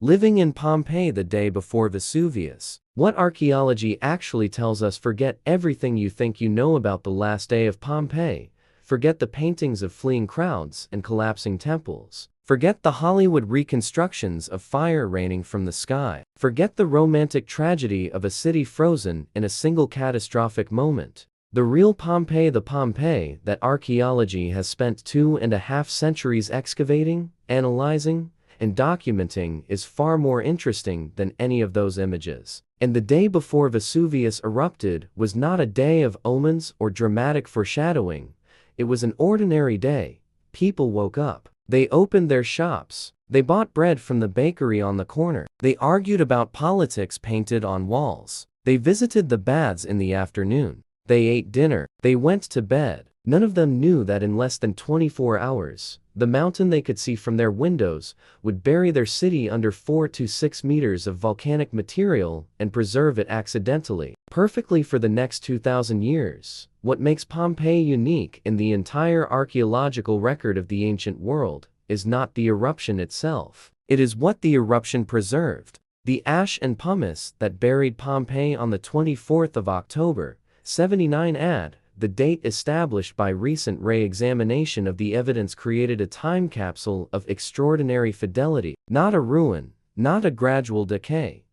Living in Pompeii the day before Vesuvius. What archaeology actually tells us: forget everything you think you know about the last day of Pompeii. Forget the paintings of fleeing crowds and collapsing temples. Forget the Hollywood reconstructions of fire raining from the sky. Forget the romantic tragedy of a city frozen in a single catastrophic moment. The real Pompeii, the Pompeii that archaeology has spent 2.5 centuries excavating, analyzing, and documenting, is far more interesting than any of those images. And the day before Vesuvius erupted was not a day of omens or dramatic foreshadowing. It was an ordinary day. People woke up. They opened their shops. They bought bread from the bakery on the corner. They argued about politics painted on walls. They visited the baths in the afternoon. They ate dinner. They went to bed. None of them knew that in less than 24 hours, the mountain they could see from their windows would bury their city under 4 to 6 meters of volcanic material and preserve it accidentally, perfectly for the next 2,000 years. What makes Pompeii unique in the entire archaeological record of the ancient world is not the eruption itself. It is what the eruption preserved. The ash and pumice that buried Pompeii on the 24th of October, 79 AD, the date established by recent re-examination of the evidence, created a time capsule of extraordinary fidelity. Not a ruin, not a gradual decay,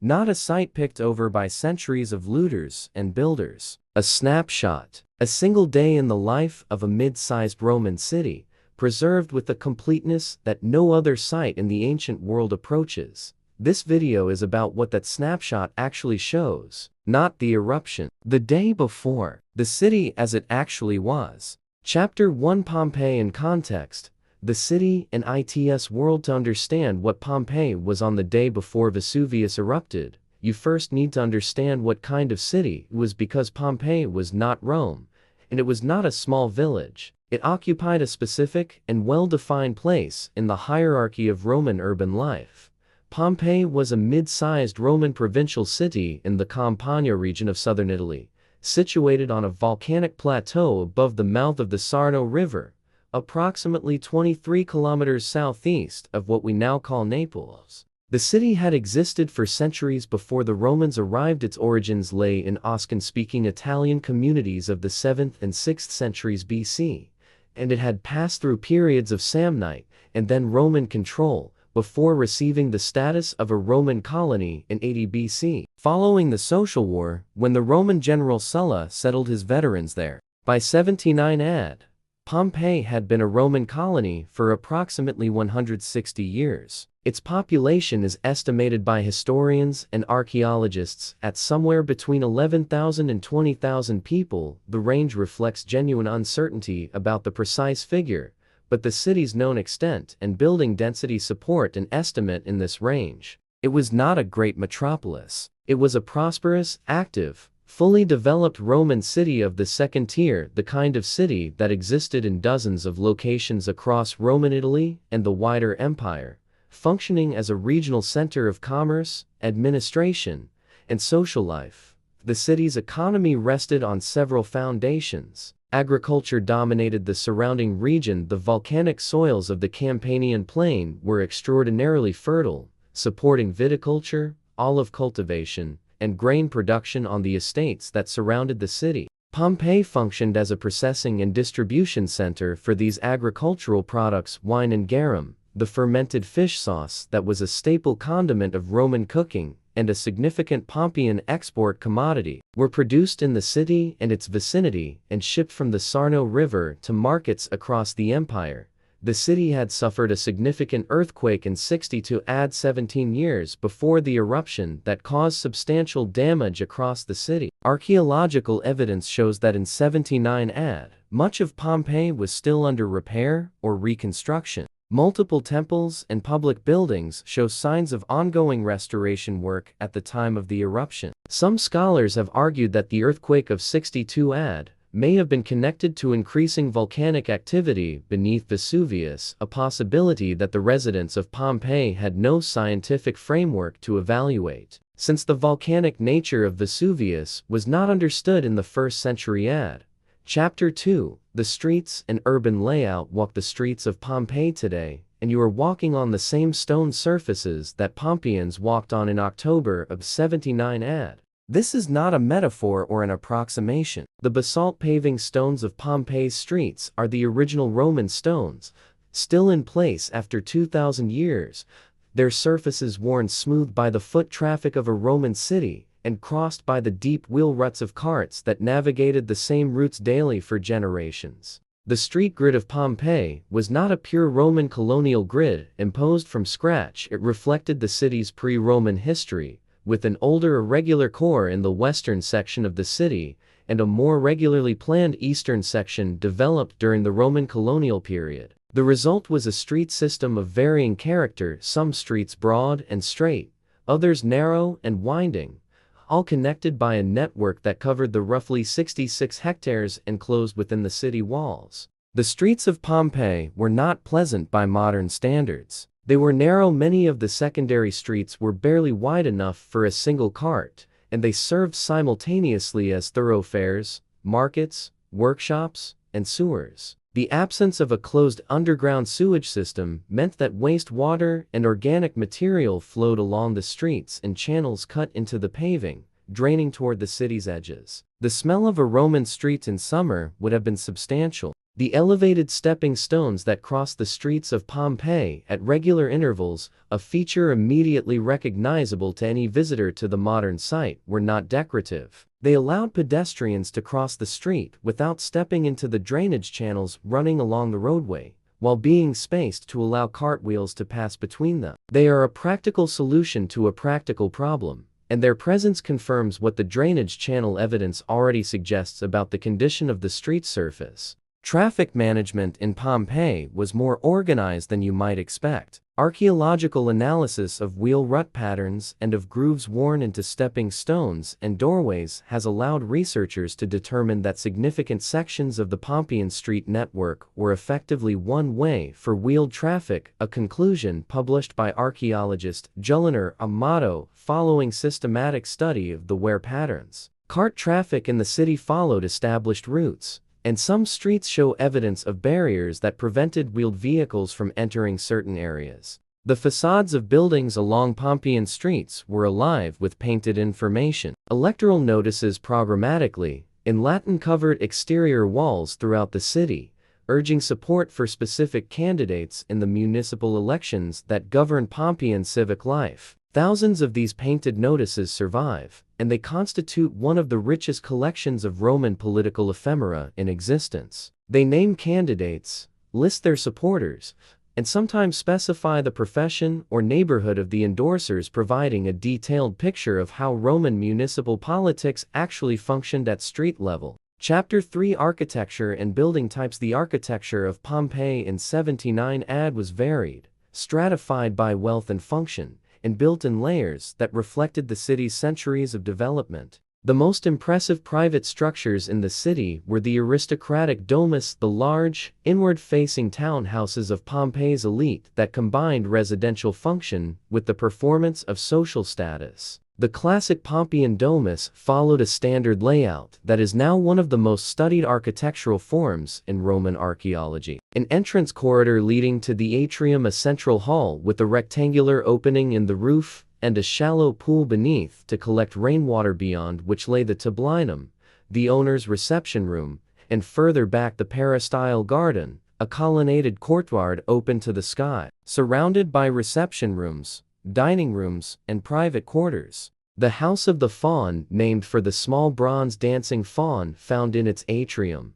not a site picked over by centuries of looters and builders. A snapshot, a single day in the life of a mid-sized Roman city, preserved with a completeness that no other site in the ancient world approaches. This video is about what that snapshot actually shows, not the eruption. The day before, the city as it actually was. Chapter 1: Pompeii in context. The city and its world. To understand what Pompeii was on the day before Vesuvius erupted, you first need to understand what kind of city it was, because Pompeii was not Rome, and it was not a small village. It occupied a specific and well-defined place in the hierarchy of Roman urban life. Pompeii was a mid-sized Roman provincial city in the Campania region of southern Italy, situated on a volcanic plateau above the mouth of the Sarno River, approximately 23 kilometers southeast of what we now call Naples. The city had existed for centuries before the Romans arrived. Its origins lay in Oscan-speaking Italian communities of the 7th and 6th centuries BC, and it had passed through periods of Samnite and then Roman control before receiving the status of a Roman colony in 80 BC, following the Social War, when the Roman general Sulla settled his veterans there. By 79 AD, Pompeii had been a Roman colony for approximately 160 years. Its population is estimated by historians and archaeologists at somewhere between 11,000 and 20,000 people. The range reflects genuine uncertainty about the precise figure, but the city's known extent and building density support an estimate in this range. It was not a great metropolis. It was a prosperous, active, fully developed Roman city of the second tier, the kind of city that existed in dozens of locations across Roman Italy and the wider empire, functioning as a regional center of commerce, administration, and social life. The city's economy rested on several foundations. Agriculture dominated the surrounding region. The volcanic soils of the Campanian plain were extraordinarily fertile, supporting viticulture, olive cultivation, and grain production on the estates that surrounded the city. Pompeii functioned as a processing and distribution center for these agricultural products. Wine and garum, the fermented fish sauce that was a staple condiment of Roman cooking and a significant Pompeian export commodity, were produced in the city and its vicinity and shipped from the Sarno River to markets across the empire. The city had suffered a significant earthquake in 62 AD, 17 years before the eruption, that caused substantial damage across the city. Archaeological evidence shows that in 79 AD, much of Pompeii was still under repair or reconstruction. Multiple temples and public buildings show signs of ongoing restoration work at the time of the eruption. Some scholars have argued that the earthquake of 62 AD may have been connected to increasing volcanic activity beneath Vesuvius, a possibility that the residents of Pompeii had no scientific framework to evaluate, since the volcanic nature of Vesuvius was not understood in the 1st century AD. Chapter 2: The streets and urban layout. Walk the streets of Pompeii today, and you are walking on the same stone surfaces that Pompeians walked on in October of 79 AD. This is not a metaphor or an approximation. The basalt paving stones of Pompeii's streets are the original Roman stones, still in place after 2,000 years, their surfaces worn smooth by the foot traffic of a Roman city, and crossed by the deep wheel ruts of carts that navigated the same routes daily for generations. The street grid of Pompeii was not a pure Roman colonial grid imposed from scratch. It reflected the city's pre-Roman history, with an older irregular core in the western section of the city, and a more regularly planned eastern section developed during the Roman colonial period. The result was a street system of varying character, some streets broad and straight, others narrow and winding, all connected by a network that covered the roughly 66 hectares enclosed within the city walls. The streets of Pompeii were not pleasant by modern standards. They were narrow. Many of the secondary streets were barely wide enough for a single cart, and they served simultaneously as thoroughfares, markets, workshops, and sewers. The absence of a closed underground sewage system meant that wastewater and organic material flowed along the streets in channels cut into the paving, draining toward the city's edges. The smell of a Roman street in summer would have been substantial. The elevated stepping stones that crossed the streets of Pompeii at regular intervals, a feature immediately recognizable to any visitor to the modern site, were not decorative. They allowed pedestrians to cross the street without stepping into the drainage channels running along the roadway, while being spaced to allow cartwheels to pass between them. They are a practical solution to a practical problem, and their presence confirms what the drainage channel evidence already suggests about the condition of the street surface. Traffic management in Pompeii was more organized than you might expect. Archaeological analysis of wheel rut patterns and of grooves worn into stepping stones and doorways has allowed researchers to determine that significant sections of the Pompeian street network were effectively one-way for wheeled traffic, a conclusion published by archaeologist Giuliano Amato following systematic study of the wear patterns. Cart traffic in the city followed established routes, and some streets show evidence of barriers that prevented wheeled vehicles from entering certain areas. The facades of buildings along Pompeian streets were alive with painted information. Electoral notices programmatically, in Latin, covered exterior walls throughout the city, urging support for specific candidates in the municipal elections that govern Pompeian civic life. Thousands of these painted notices survive, and they constitute one of the richest collections of Roman political ephemera in existence. They name candidates, list their supporters, and sometimes specify the profession or neighborhood of the endorsers, providing a detailed picture of how Roman municipal politics actually functioned at street level. Chapter 3: Architecture and Building Types. The architecture of Pompeii in 79 AD was varied, stratified by wealth and function, and built in layers that reflected the city's centuries of development. The most impressive private structures in the city were the aristocratic domus, the large, inward-facing townhouses of Pompeii's elite that combined residential function with the performance of social status. The classic Pompeian domus followed a standard layout that is now one of the most studied architectural forms in Roman archaeology. An entrance corridor leading to the atrium, a central hall with a rectangular opening in the roof, and a shallow pool beneath to collect rainwater, beyond which lay the tablinum, the owner's reception room, and further back the peristyle garden, a colonnaded courtyard open to the sky, surrounded by reception rooms, dining rooms, and private quarters. The House of the Faun, named for the small bronze dancing faun found in its atrium,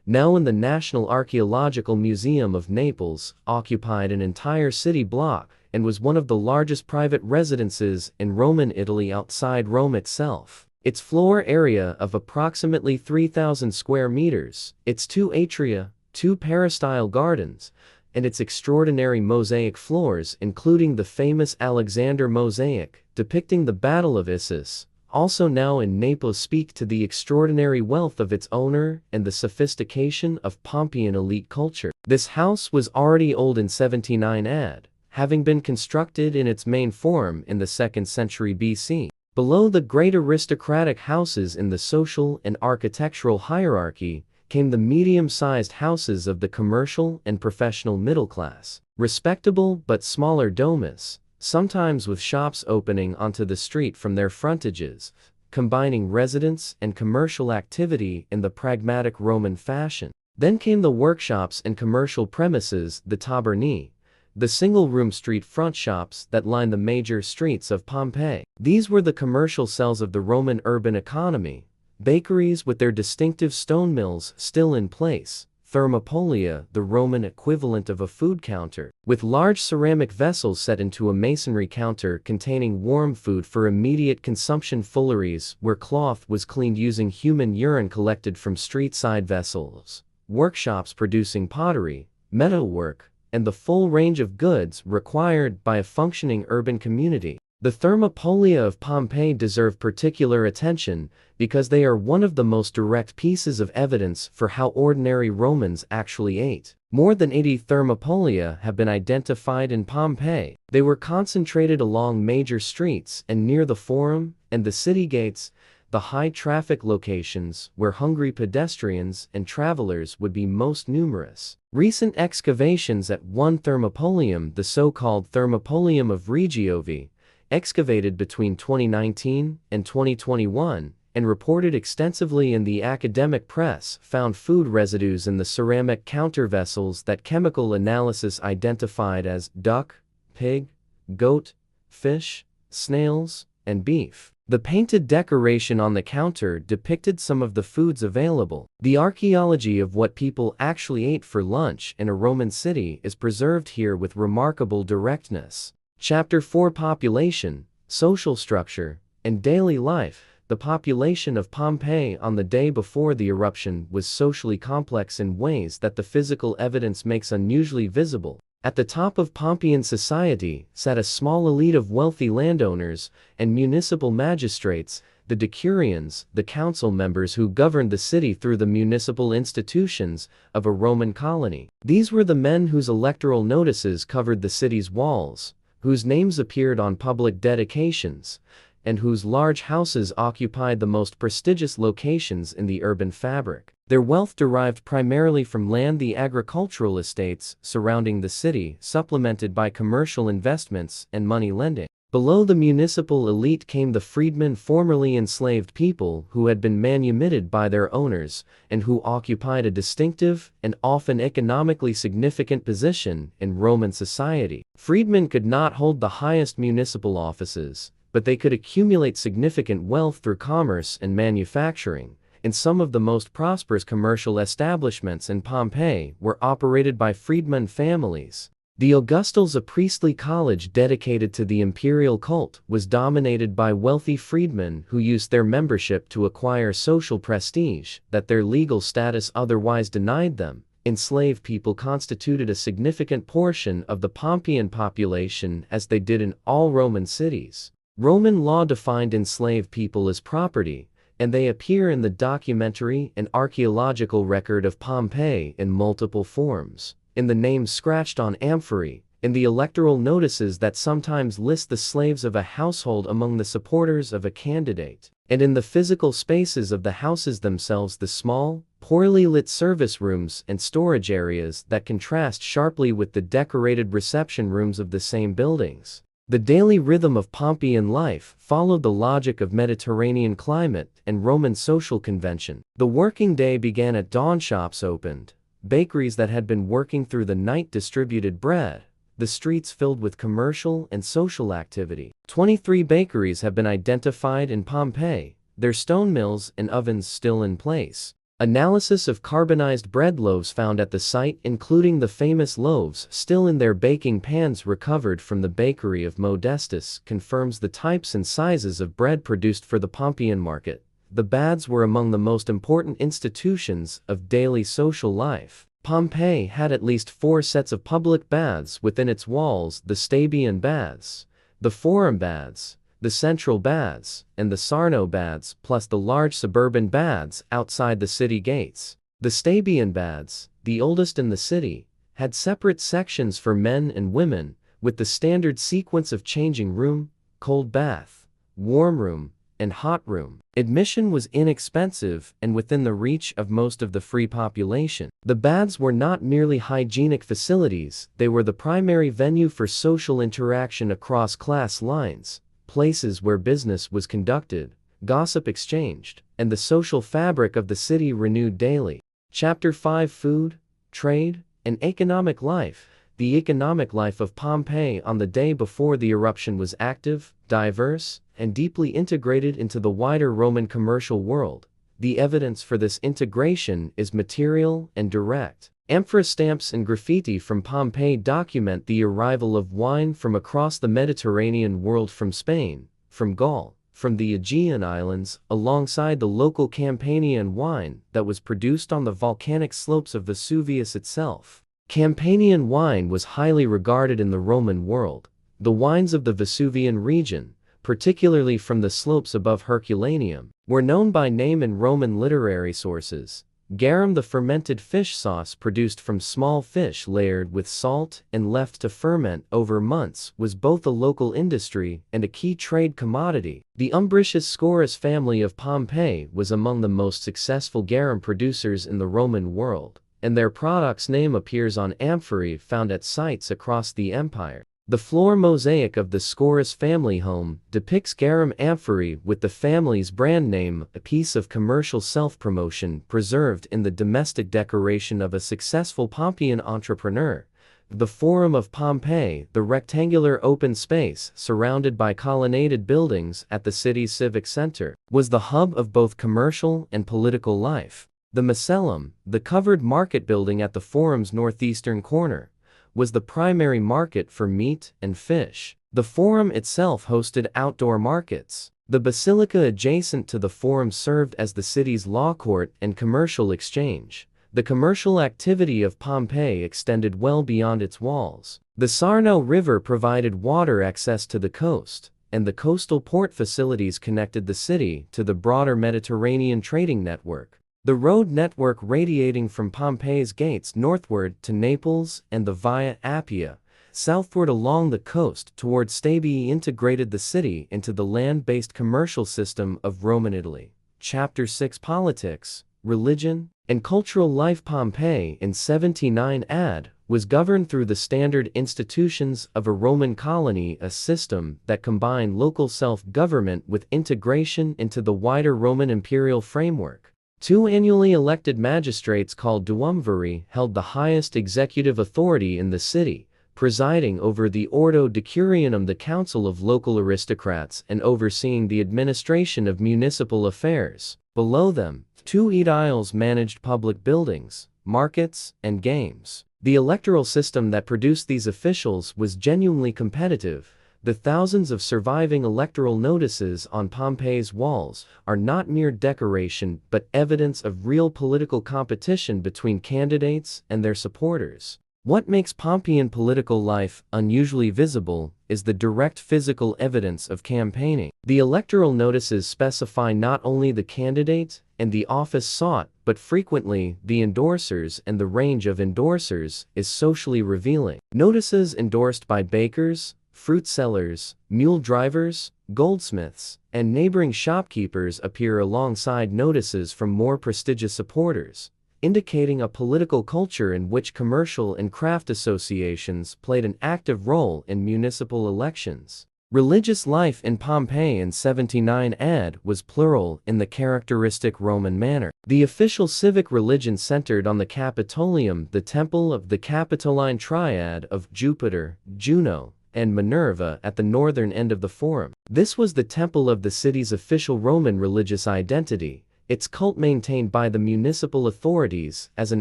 now in the National Archaeological Museum of Naples, occupied an entire city block and was one of the largest private residences in Roman Italy outside Rome itself. Its floor area of approximately 3,000 square meters, its two atria, two peristyle gardens, and its extraordinary mosaic floors, including the famous Alexander mosaic depicting the Battle of Issus, also now in Naples, speak to the extraordinary wealth of its owner and the sophistication of Pompeian elite culture. This house was already old in 79 AD, having been constructed in its main form in the 2nd century BC. Below the great aristocratic houses in the social and architectural hierarchy came the medium-sized houses of the commercial and professional middle class. Respectable but smaller domes, sometimes with shops opening onto the street from their frontages, combining residence and commercial activity in the pragmatic Roman fashion. Then came the workshops and commercial premises, the tabernae, the single-room street front shops that lined the major streets of Pompeii. These were the commercial cells of the Roman urban economy, bakeries with their distinctive stone mills still in place, thermopolia, the Roman equivalent of a food counter, with large ceramic vessels set into a masonry counter containing warm food for immediate consumption, fulleries where cloth was cleaned using human urine collected from street-side vessels, workshops producing pottery, metalwork, and the full range of goods required by a functioning urban community. The thermopolia of Pompeii deserve particular attention because they are one of the most direct pieces of evidence for how ordinary Romans actually ate. More than 80 thermopolia have been identified in Pompeii. They were concentrated along major streets and near the Forum and the city gates, the high-traffic locations where hungry pedestrians and travelers would be most numerous. Recent excavations at one thermopolium, the so-called thermopolium of Regiovi, excavated between 2019 and 2021, and reported extensively in the academic press, found food residues in the ceramic counter vessels that chemical analysis identified as duck, pig, goat, fish, snails, and beef. The painted decoration on the counter depicted some of the foods available. The archaeology of what people actually ate for lunch in a Roman city is preserved here with remarkable directness. Chapter 4: Population, Social Structure, and Daily Life. The population of Pompeii on the day before the eruption was socially complex in ways that the physical evidence makes unusually visible. At the top of Pompeian society sat a small elite of wealthy landowners and municipal magistrates, the decurions, the council members who governed the city through the municipal institutions of a Roman colony. These were the men whose electoral notices covered the city's walls, whose names appeared on public dedications, and whose large houses occupied the most prestigious locations in the urban fabric. Their wealth derived primarily from land, the agricultural estates surrounding the city, supplemented by commercial investments and money lending. Below the municipal elite came the freedmen, formerly enslaved people who had been manumitted by their owners and who occupied a distinctive and often economically significant position in Roman society. Freedmen could not hold the highest municipal offices, but they could accumulate significant wealth through commerce and manufacturing, and some of the most prosperous commercial establishments in Pompeii were operated by freedmen families. The Augustals, a priestly college dedicated to the imperial cult, was dominated by wealthy freedmen who used their membership to acquire social prestige that their legal status otherwise denied them. Enslaved people constituted a significant portion of the Pompeian population, as they did in all Roman cities. Roman law defined enslaved people as property, and they appear in the documentary and archaeological record of Pompeii in multiple forms. In the names scratched on amphorae, in the electoral notices that sometimes list the slaves of a household among the supporters of a candidate, and in the physical spaces of the houses themselves, the small, poorly lit service rooms and storage areas that contrast sharply with the decorated reception rooms of the same buildings. The daily rhythm of Pompeian life followed the logic of Mediterranean climate and Roman social convention. The working day began at dawn. Shops opened. Bakeries that had been working through the night distributed bread. The streets filled with commercial and social activity. 23 bakeries have been identified in Pompeii, their stone mills and ovens still in place. Analysis of carbonized bread loaves found at the site, including the famous loaves still in their baking pans recovered from the bakery of Modestus, confirms the types and sizes of bread produced for the Pompeian market. The baths were among the most important institutions of daily social life. Pompeii had at least 4 sets of public baths within its walls: the Stabian baths, the Forum baths, the Central baths, and the Sarno baths, plus the large suburban baths outside the city gates. The Stabian baths, the oldest in the city, had separate sections for men and women, with the standard sequence of changing room, cold bath, warm room, and hot room. Admission was inexpensive and within the reach of most of the free population. The baths were not merely hygienic facilities, they were the primary venue for social interaction across class lines, places where business was conducted, gossip exchanged, and the social fabric of the city renewed daily. Chapter 5: Food, Trade, and Economic Life. The economic life of Pompeii on the day before the eruption was active, diverse, and deeply integrated into the wider Roman commercial world. The evidence for this integration is material and direct. Amphora stamps and graffiti from Pompeii document the arrival of wine from across the Mediterranean world, from Spain, from Gaul, from the Aegean Islands, alongside the local Campanian wine that was produced on the volcanic slopes of Vesuvius itself. Campanian wine was highly regarded in the Roman world. The wines of the Vesuvian region, particularly from the slopes above Herculaneum, were known by name in Roman literary sources. Garum, the fermented fish sauce produced from small fish layered with salt and left to ferment over months, was both a local industry and a key trade commodity. The umbracious Scaurus family of Pompeii was among the most successful garum producers in the Roman world, and their product's name appears on amphorae found at sites across the empire. The floor mosaic of the Scaurus family home depicts garum amphorae with the family's brand name, a piece of commercial self-promotion preserved in the domestic decoration of a successful Pompeian entrepreneur. The Forum of Pompeii, the rectangular open space surrounded by colonnaded buildings at the city's civic center, was the hub of both commercial and political life. The Macellum, the covered market building at the Forum's northeastern corner, was the primary market for meat and fish. The Forum itself hosted outdoor markets. The basilica adjacent to the Forum served as the city's law court and commercial exchange. The commercial activity of Pompeii extended well beyond its walls. The Sarno River provided water access to the coast, and the coastal port facilities connected the city to the broader Mediterranean trading network. The road network radiating from Pompeii's gates northward to Naples and the Via Appia southward along the coast toward Stabii integrated the city into the land-based commercial system of Roman Italy. Chapter 6: Politics, Religion, and Cultural Life. Pompeii in 79 AD was governed through the standard institutions of a Roman colony, a system that combined local self-government with integration into the wider Roman imperial framework. Two annually elected magistrates called duumviri held the highest executive authority in the city, presiding over the Ordo Decurionum, the council of local aristocrats, and overseeing the administration of municipal affairs. Below them, two aediles managed public buildings, markets, and games. The electoral system that produced these officials was genuinely competitive. The thousands of surviving electoral notices on Pompeii's walls are not mere decoration but evidence of real political competition between candidates and their supporters. What makes Pompeian political life unusually visible is the direct physical evidence of campaigning. The electoral notices specify not only the candidate and the office sought, but frequently the endorsers, and the range of endorsers is socially revealing. Notices endorsed by bakers, fruit sellers, mule drivers, goldsmiths, and neighboring shopkeepers appear alongside notices from more prestigious supporters, indicating a political culture in which commercial and craft associations played an active role in municipal elections. Religious life in Pompeii in 79 AD was plural in the characteristic Roman manner. The official civic religion centered on the Capitolium, the temple of the Capitoline triad of Jupiter, Juno, and Minerva at the northern end of the Forum. This was the temple of the city's official Roman religious identity, its cult maintained by the municipal authorities as an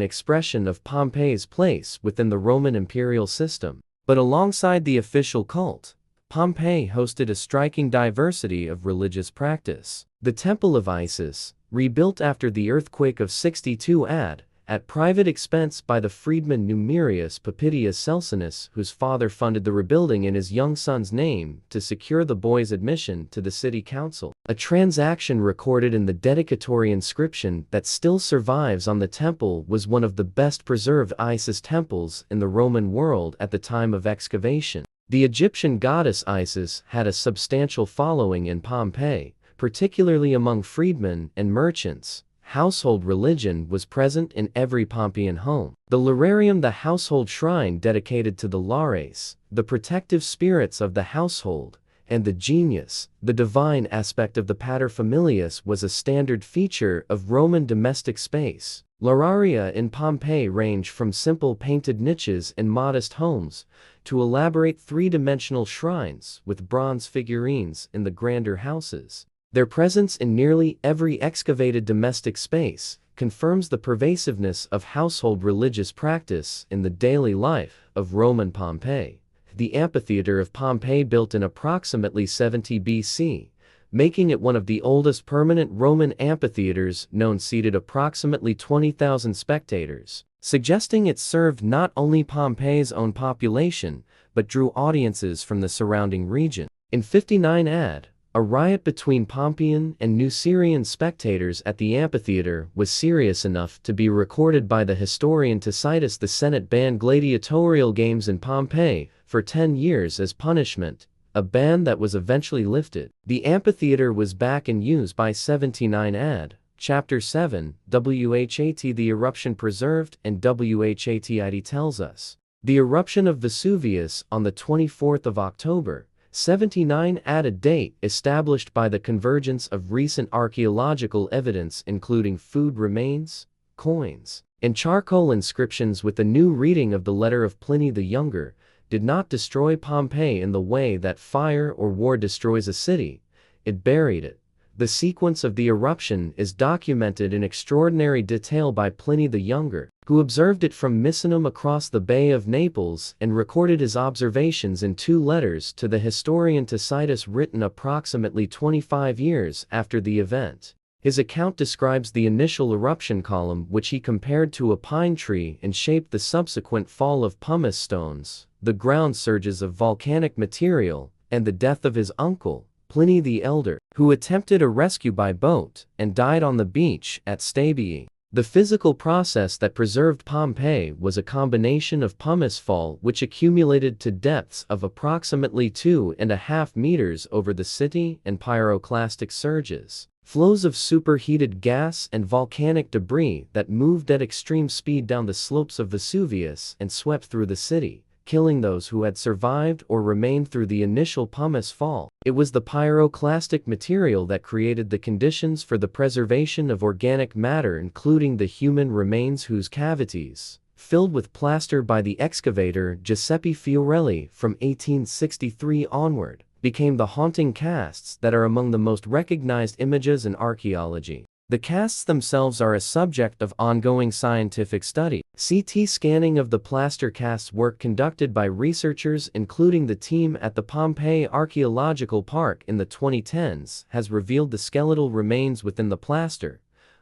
expression of Pompeii's place within the Roman imperial system. But alongside the official cult, Pompeii hosted a striking diversity of religious practice. The Temple of Isis, rebuilt after the earthquake of 62 AD, at private expense by the freedman Numerius Papidius Celsinus, whose father funded the rebuilding in his young son's name to secure the boy's admission to the city council. A transaction recorded in the dedicatory inscription that still survives on the temple was one of the best preserved Isis temples in the Roman world at the time of excavation. The Egyptian goddess Isis had a substantial following in Pompeii, particularly among freedmen and merchants. Household religion was present in every Pompeian home. The lararium, the household shrine dedicated to the lares, the protective spirits of the household, and the genius, the divine aspect of the paterfamilias was a standard feature of Roman domestic space. Lararia in Pompeii range from simple painted niches in modest homes to elaborate three-dimensional shrines with bronze figurines in the grander houses. Their presence in nearly every excavated domestic space confirms the pervasiveness of household religious practice in the daily life of Roman Pompeii. The amphitheater of Pompeii, built in approximately 70 BC, making it one of the oldest permanent Roman amphitheaters known, seated approximately 20,000 spectators, suggesting it served not only Pompeii's own population, but drew audiences from the surrounding region. In 59 AD, a riot between Pompeian and Nucerian spectators at the amphitheater was serious enough to be recorded by the historian Tacitus. The Senate banned gladiatorial games in Pompeii for 10 years as punishment, a ban that was eventually lifted. The amphitheater was back in use by 79 AD. Chapter 7, WHAT, the eruption preserved, and WHATID tells us. The eruption of Vesuvius on the 24th of October, 79 AD, a date established by the convergence of recent archaeological evidence including food remains, coins, and charcoal inscriptions with a new reading of the letter of Pliny the Younger, did not destroy Pompeii in the way that fire or war destroys a city. It buried it. The sequence of the eruption is documented in extraordinary detail by Pliny the Younger, who observed it from Misenum across the Bay of Naples and recorded his observations in 2 letters to the historian Tacitus, written approximately 25 years after the event. His account describes the initial eruption column, which he compared to a pine tree, and shaped the subsequent fall of pumice stones, the ground surges of volcanic material, and the death of his uncle, Pliny the Elder, who attempted a rescue by boat and died on the beach at Stabii. The physical process that preserved Pompeii was a combination of pumice fall, which accumulated to depths of approximately 2.5 meters over the city, and pyroclastic surges, flows of superheated gas and volcanic debris that moved at extreme speed down the slopes of Vesuvius and swept through the city, killing those who had survived or remained through the initial pumice fall. It was the pyroclastic material that created the conditions for the preservation of organic matter, including the human remains whose cavities, filled with plaster by the excavator Giuseppe Fiorelli from 1863 onward, became the haunting casts that are among the most recognized images in archaeology. The casts themselves are a subject of ongoing scientific study. CT scanning of the plaster casts, work conducted by researchers including the team at the Pompeii Archaeological Park in the 2010s, has revealed the skeletal remains within the plaster,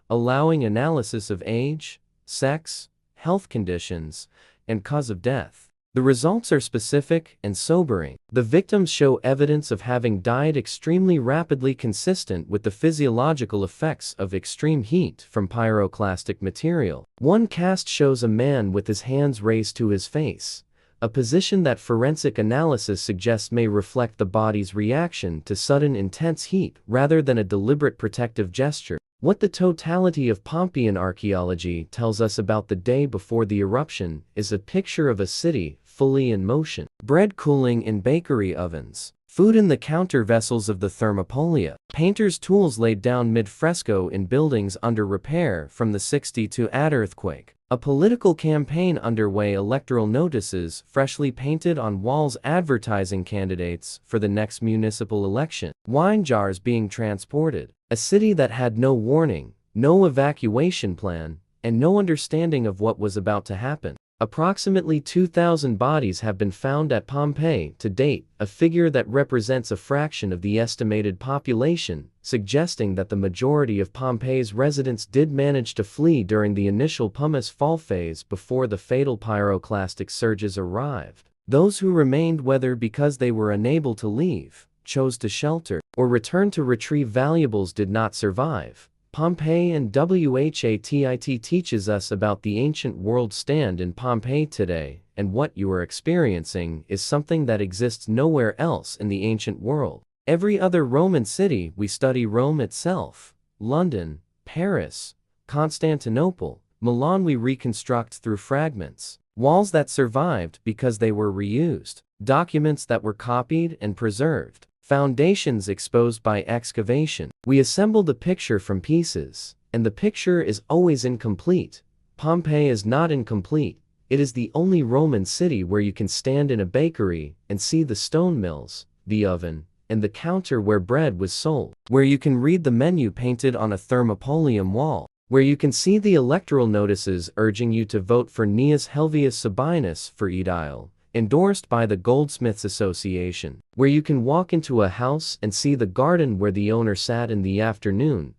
allowing analysis of age, sex, health conditions, and cause of death. The results are specific and sobering. The victims show evidence of having died extremely rapidly, consistent with the physiological effects of extreme heat from pyroclastic material. One cast shows a man with his hands raised to his face, a position that forensic analysis suggests may reflect the body's reaction to sudden intense heat rather than a deliberate protective gesture. What the totality of Pompeian archaeology tells us about the day before the eruption is a picture of a city fully in motion. Bread cooling in bakery ovens, food in the counter vessels of the thermopolia, painters' tools laid down mid-fresco in buildings under repair from the 62 AD earthquake, a political campaign underway, electoral notices freshly painted on walls advertising candidates for the next municipal election, wine jars being transported, a city that had no warning, no evacuation plan, and no understanding of what was about to happen. Approximately 2,000 bodies have been found at Pompeii to date, a figure that represents a fraction of the estimated population, suggesting that the majority of Pompeii's residents did manage to flee during the initial pumice fall phase before the fatal pyroclastic surges arrived. Those who remained, whether because they were unable to leave, chose to shelter, or return to retrieve valuables, did not survive. Pompeii and WHATIT teaches us about the ancient world stand in Pompeii today, and what you are experiencing is something that exists nowhere else in the ancient world. Every other Roman city we study Rome itself, London, Paris, Constantinople, Milan we reconstruct through fragments, walls that survived because they were reused, documents that were copied and preserved, foundations exposed by excavation. We assemble the picture from pieces, and the picture is always incomplete. Pompeii is not incomplete. It is the only Roman city where you can stand in a bakery and see the stone mills, the oven, and the counter where bread was sold, where you can read the menu painted on a thermopolium wall, where you can see the electoral notices urging you to vote for Gnaeus Helvius Sabinus for edile, endorsed by the Goldsmiths Association, where you can walk into a house and see the garden where the owner sat in the afternoon,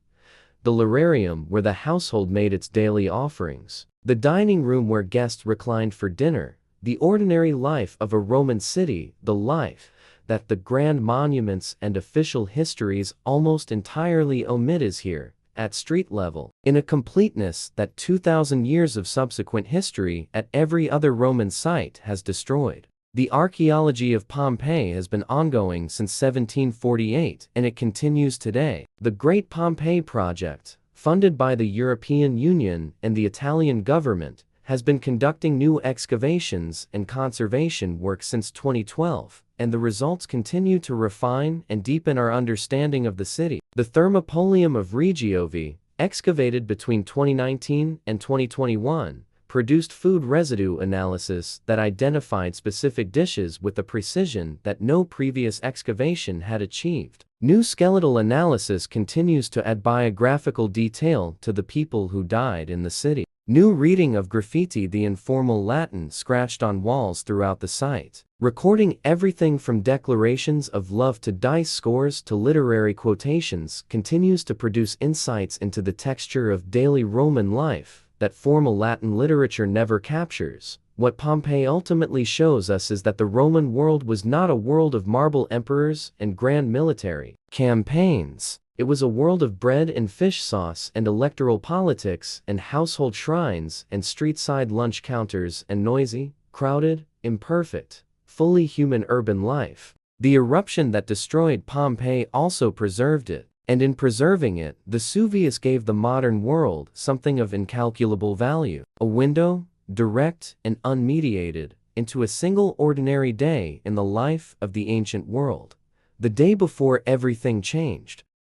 the lararium where the household made its daily offerings, the dining room where guests reclined for dinner, the ordinary life of a Roman city, the life that the grand monuments and official histories almost entirely omit is here, at street level, in a completeness that 2,000 years of subsequent history at every other Roman site has destroyed. The archaeology of Pompeii has been ongoing since 1748, and it continues today. The Great Pompeii Project, funded by the European Union and the Italian government, has been conducting new excavations and conservation work since 2012, and the results continue to refine and deepen our understanding of the city. The thermopolium of Regiovi, excavated between 2019 and 2021, produced food residue analysis that identified specific dishes with a precision that no previous excavation had achieved. New skeletal analysis continues to add biographical detail to the people who died in the city. New reading of graffiti, the informal Latin scratched on walls throughout the site, recording everything from declarations of love to dice scores to literary quotations, continues to produce insights into the texture of daily Roman life that formal Latin literature never captures. What Pompeii ultimately shows us is that the Roman world was not a world of marble emperors and grand military campaigns. It was a world of bread and fish sauce and electoral politics and household shrines and street-side lunch counters and noisy, crowded, imperfect, fully human urban life. The eruption that destroyed Pompeii also preserved it, and in preserving it, Vesuvius gave the modern world something of incalculable value, a window, direct and unmediated, into a single ordinary day in the life of the ancient world. The day before everything changed.